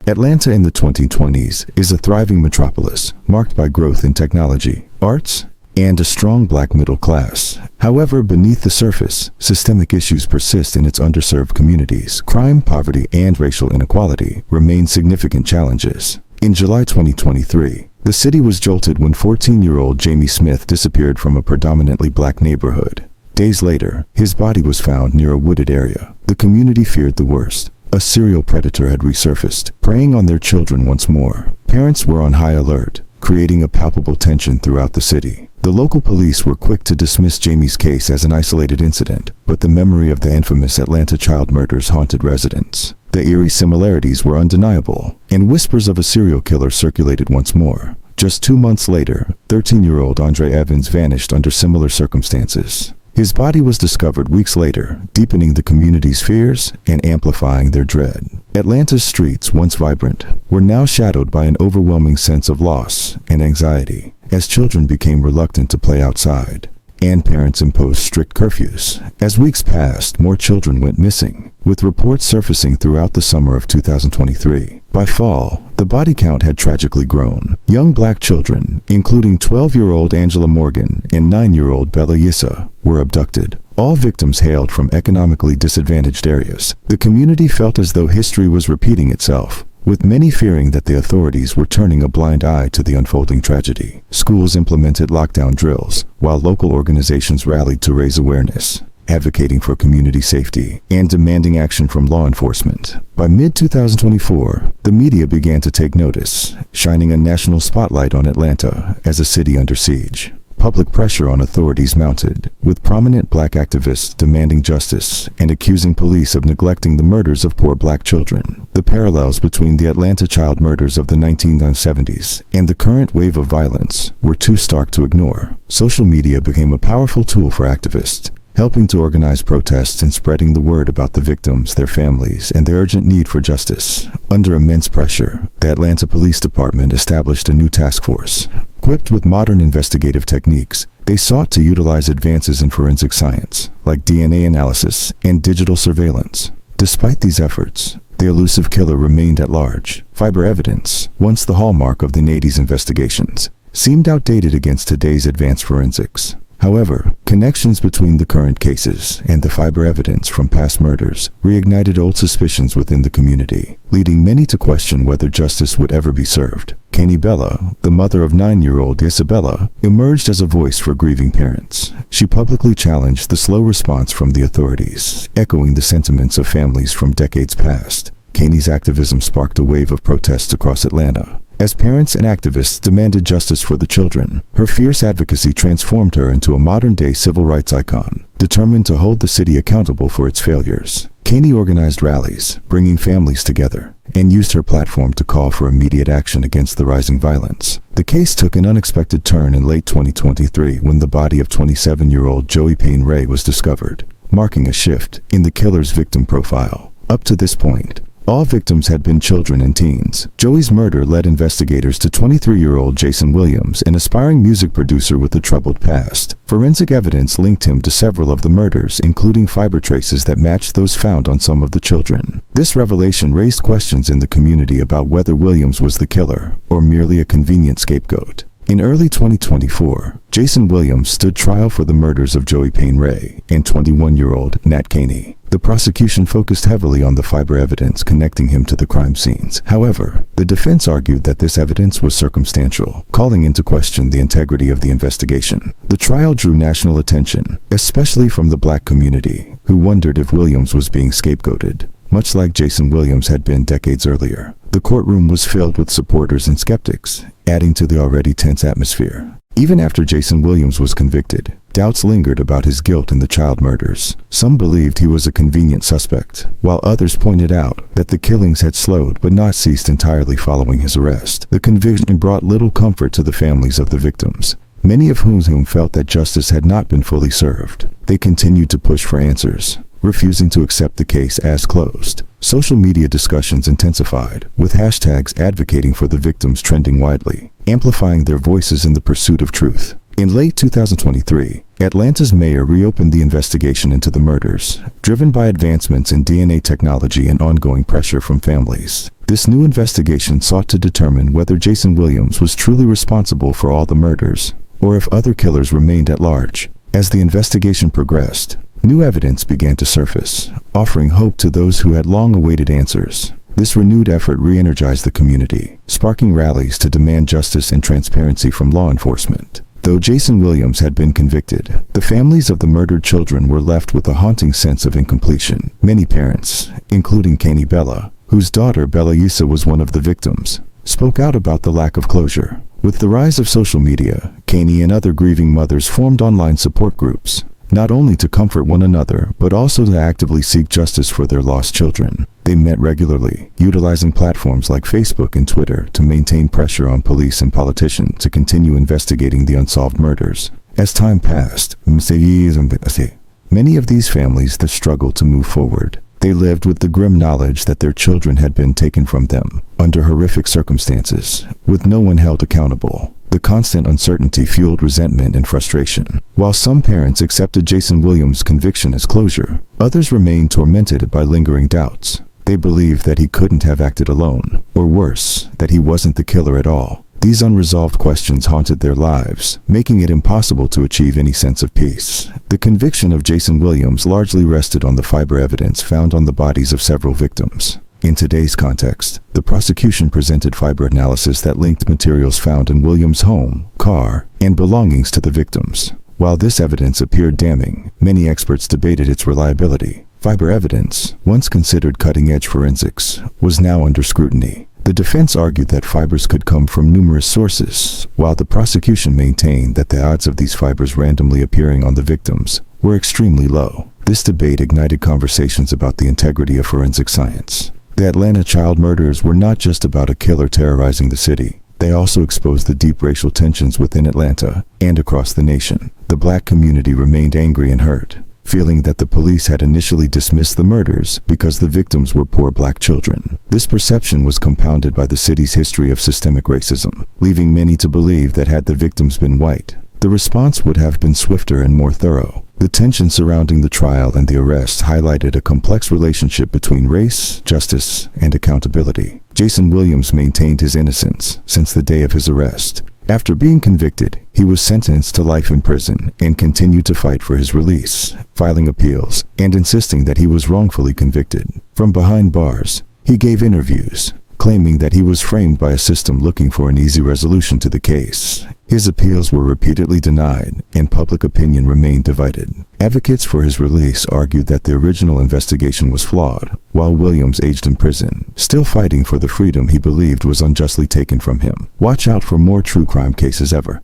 Atlanta in the 2020s is a thriving metropolis marked by growth in technology, arts, and a strong black middle class. However, beneath the surface, systemic issues persist in its underserved communities. Crime, poverty, and racial inequality remain significant challenges. In July 2023, the city was jolted when 14-year-old Jamie Smith disappeared from a predominantly black neighborhood. Days later, his body was found near a wooded area. The community feared the worst. A serial predator had resurfaced, preying on their children once more. Parents were on high alert, creating a palpable tension throughout the city. The local police were quick to dismiss Jamie's case as an isolated incident, but the memory of the infamous Atlanta child murders haunted residents. The eerie similarities were undeniable, and whispers of a serial killer circulated once more. Just 2 months later, 13-year-old Andre Evans vanished under similar circumstances. His body was discovered weeks later, deepening the community's fears and amplifying their dread. Atlanta's streets, once vibrant, were now shadowed by an overwhelming sense of loss and anxiety, as children became reluctant to play outside, and parents imposed strict curfews. As weeks passed, more children went missing, with reports surfacing throughout the summer of 2023. By fall, the body count had tragically grown. Young black children, including 12-year-old Angela Morgan and 9-year-old Bella Yisa, were abducted. All victims hailed from economically disadvantaged areas. The community felt as though history was repeating itself, with many fearing that the authorities were turning a blind eye to the unfolding tragedy. Schools implemented lockdown drills, while local organizations rallied to raise awareness, advocating for community safety and demanding action from law enforcement. By mid-2024, the media began to take notice, shining a national spotlight on Atlanta as a city under siege. Public pressure on authorities mounted, with prominent black activists demanding justice and accusing police of neglecting the murders of poor black children. The parallels between the Atlanta child murders of the 1970s and the current wave of violence were too stark to ignore. Social media became a powerful tool for activists, helping to organize protests and spreading the word about the victims, their families, and the urgent need for justice. Under immense pressure, the Atlanta Police Department established a new task force. Equipped with modern investigative techniques, they sought to utilize advances in forensic science, like DNA analysis and digital surveillance. Despite these efforts, the elusive killer remained at large. Fiber evidence, once the hallmark of the 80s investigations, seemed outdated against today's advanced forensics. However, connections between the current cases and the fiber evidence from past murders reignited old suspicions within the community, leading many to question whether justice would ever be served. Kenny Bella, the mother of 9-year-old Isabella, emerged as a voice for grieving parents. She publicly challenged the slow response from the authorities, echoing the sentiments of families from decades past. Kenny's activism sparked a wave of protests across Atlanta. As parents and activists demanded justice for the children, her fierce advocacy transformed her into a modern-day civil rights icon, determined to hold the city accountable for its failures. Kenny organized rallies, bringing families together, and used her platform to call for immediate action against the rising violence. The case took an unexpected turn in late 2023 when the body of 27-year-old Joey Payne Ray was discovered, marking a shift in the killer's victim profile. Up to this point, all victims had been children and teens. Joey's murder led investigators to 23-year-old Jason Williams, an aspiring music producer with a troubled past. Forensic evidence linked him to several of the murders, including fiber traces that matched those found on some of the children. This revelation raised questions in the community about whether Williams was the killer or merely a convenient scapegoat. In early 2024, Jason Williams stood trial for the murders of Joey Payne Ray and 21-year-old Nat Caney. The prosecution focused heavily on the fiber evidence connecting him to the crime scenes. However, the defense argued that this evidence was circumstantial, calling into question the integrity of the investigation. The trial drew national attention, especially from the black community, who wondered if Williams was being scapegoated, much like Jason Williams had been decades earlier. The courtroom was filled with supporters and skeptics, adding to the already tense atmosphere. Even after Jason Williams was convicted, doubts lingered about his guilt in the child murders. Some believed he was a convenient suspect, while others pointed out that the killings had slowed but not ceased entirely following his arrest. The conviction brought little comfort to the families of the victims, many of whom felt that justice had not been fully served. They continued to push for answers, refusing to accept the case as closed. Social media discussions intensified, with hashtags advocating for the victims trending widely, amplifying their voices in the pursuit of truth. In late 2023, Atlanta's mayor reopened the investigation into the murders, driven by advancements in DNA technology and ongoing pressure from families. This new investigation sought to determine whether Jason Williams was truly responsible for all the murders, or if other killers remained at large. As the investigation progressed, new evidence began to surface, offering hope to those who had long awaited answers. This renewed effort re-energized the community, sparking rallies to demand justice and transparency from law enforcement. Though Jason Williams had been convicted, the families of the murdered children were left with a haunting sense of incompletion. Many parents, including Kani Bella, whose daughter Bella Yisa was one of the victims, spoke out about the lack of closure. With the rise of social media, Kani and other grieving mothers formed online support groups, not only to comfort one another, but also to actively seek justice for their lost children. They met regularly, utilizing platforms like Facebook and Twitter to maintain pressure on police and politicians to continue investigating the unsolved murders. As time passed, many of these families struggled to move forward. They lived with the grim knowledge that their children had been taken from them, under horrific circumstances, with no one held accountable. The constant uncertainty fueled resentment and frustration. While some parents accepted Jason Williams' conviction as closure, others remained tormented by lingering doubts. They believed that he couldn't have acted alone, or worse, that he wasn't the killer at all. These unresolved questions haunted their lives, making it impossible to achieve any sense of peace. The conviction of Jason Williams largely rested on the fiber evidence found on the bodies of several victims. In today's context, the prosecution presented fiber analysis that linked materials found in Williams' home, car, and belongings to the victims. While this evidence appeared damning, many experts debated its reliability. Fiber evidence, once considered cutting-edge forensics, was now under scrutiny. The defense argued that fibers could come from numerous sources, while the prosecution maintained that the odds of these fibers randomly appearing on the victims were extremely low. This debate ignited conversations about the integrity of forensic science. The Atlanta child murders were not just about a killer terrorizing the city. They also exposed the deep racial tensions within Atlanta and across the nation. The black community remained angry and hurt, feeling that the police had initially dismissed the murders because the victims were poor black children. This perception was compounded by the city's history of systemic racism, leaving many to believe that had the victims been white, the response would have been swifter and more thorough. The tension surrounding the trial and the arrest highlighted a complex relationship between race, justice, and accountability. Jason Williams maintained his innocence since the day of his arrest. After being convicted, he was sentenced to life in prison and continued to fight for his release, filing appeals and insisting that he was wrongfully convicted. From behind bars, he gave interviews, claiming that he was framed by a system looking for an easy resolution to the case. His appeals were repeatedly denied, and public opinion remained divided. Advocates for his release argued that the original investigation was flawed, while Williams aged in prison, still fighting for the freedom he believed was unjustly taken from him. Watch out for more true crime cases ever.